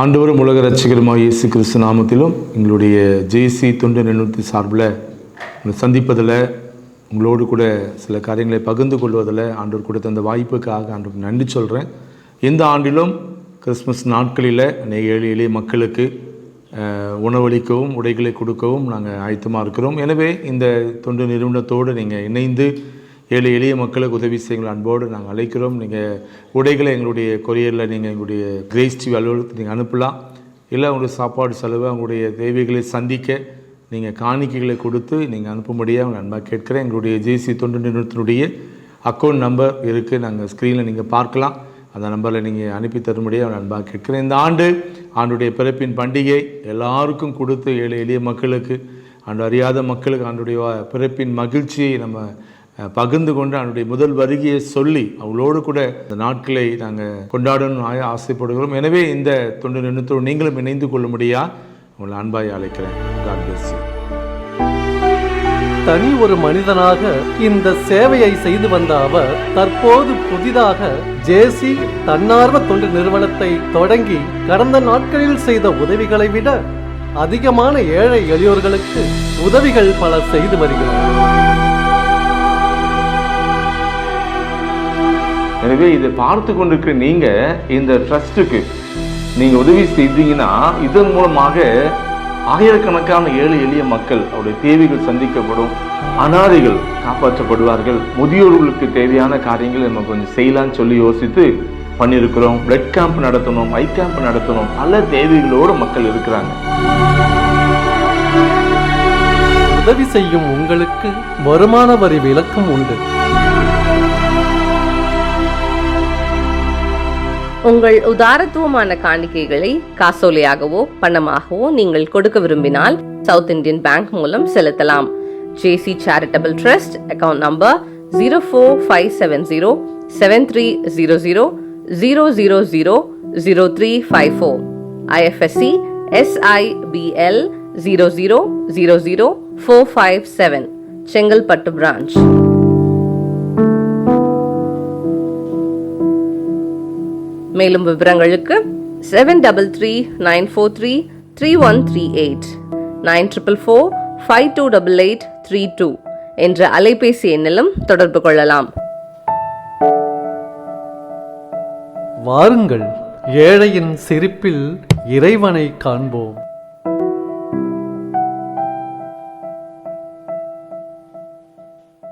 ஆண்டவரும் உலக இரட்சகருமாகிய இயேசு கிறிஸ்து நாமத்திலும் எங்களுடைய ஜேசி தொண்டு நிறுவனத்தின் சார்பில் சந்திப்பதில் உங்களோடு கூட சில காரியங்களை பகிர்ந்து கொள்வதில் ஆண்டவர் கொடுத்த அந்த வாய்ப்புக்காக ஆண்டவருக்கு நன்றி சொல்கிறேன். இந்த ஆண்டிலும் கிறிஸ்மஸ் நாட்களில் அநேக எளிய மக்களுக்கு உணவளிக்கவும் உடைகளை கொடுக்கவும் நாங்கள் ஆயத்தமாக இருக்கிறோம். எனவே இந்த தொண்டு நிறுவனத்தோடு நீங்கள் இணைந்து எளிய மக்களுக்கு உதவி செய்யுங்கள் அன்போடு நாங்கள் அழைக்கிறோம். நீங்கள் உடைகளை எங்களுடைய கொரியரில் நீங்கள் எங்களுடைய கிரேஸ் டிவி அலுவலகத்துக்கு நீங்கள் அனுப்பலாம். இல்லை உங்களுடைய சாப்பாடு செலவு அவங்களுடைய தேவைகளை சந்திக்க நீங்கள் காணிக்கைகளை கொடுத்து நீங்கள் அனுப்பும்படியாக அவங்க அன்பாக கேட்குறேன். எங்களுடைய ஜேசி தொண்டு நிறுவனத்தினுடைய அக்கௌண்ட் நம்பர் இருக்குது, நாங்கள் ஸ்க்ரீனில் நீங்கள் பார்க்கலாம். அந்த நம்பரில் நீங்கள் அனுப்பி தரும்படியாக அவங்க அன்பாக கேட்குறேன். இந்த ஆண்டுடைய பிறப்பின் பண்டிகை எல்லாருக்கும் கொடுத்து எளிய மக்களுக்கு அறியாத மக்களுக்கு ஆண்டுடைய பிறப்பின் மகிழ்ச்சியை நம்ம பகிர்ந்து கொண்டு அவனுடைய முதல் வருகையை சொல்லி அவளோடு கூட இந்த நாட்களை நாங்கள் கொண்டாடணும் ஆசைப்படுகிறோம். எனவே இந்த தொண்டு நிறுவனத்தோடு நீங்களும் இணைந்து கொள்ளும்படியா உங்களை அன்பாய் அழைக்கிறேன். தனி ஒரு மனிதனாக இந்த சேவையை செய்து வந்த அவர் தற்போது புதிதாக ஜேசி தன்னார்வ தொண்டு நிறுவனத்தை தொடங்கி கடந்த நாட்களில் செய்த உதவிகளை விட அதிகமான ஏழை எளியோர்களுக்கு உதவிகள் பல செய்து வருகிறார். எனவே இதை பார்த்து கொண்டிருக்கிற நீங்கள் இந்த ட்ரஸ்ட்டுக்கு நீங்கள் உதவி செய்தீங்கன்னா இதன் மூலமாக ஆயிரக்கணக்கான எளிய மக்கள் அவருடைய தேவைகள் சந்திக்கப்படும், அனாதைகள் காப்பாற்றப்படுவார்கள், முதியோர்களுக்கு தேவையான காரியங்கள் நம்ம கொஞ்சம் செய்யலான்னு சொல்லி யோசித்து பண்ணியிருக்கிறோம். பிளட் கேம்ப் நடத்தணும், ஐ கேம்ப் நடத்தணும், பல தேவைகளோடு மக்கள் இருக்கிறாங்க. உதவி செய்யும் உங்களுக்கு வருமான வரி விலக்கும் உண்டு. உங்கள் உதாரத்துவமான காணிக்கைகளை காசோலையாகவோ பணமாகவோ நீங்கள் கொடுக்க விரும்பினால் சவுத் இந்தியன் பேங்க் மூலம் செலுத்தலாம். JC charitable trust account number 04570000000354, IFSC SIBL 0000457, Chengalpattu branch. மேலும் விவரங்களுக்கு 7339433138 9445288832 என்ற அலைபேசி எண்ணிலும் தொடர்பு கொள்ளலாம். வாருங்கள், ஏழையின் சிரிப்பில் இறைவனை காண்போம்.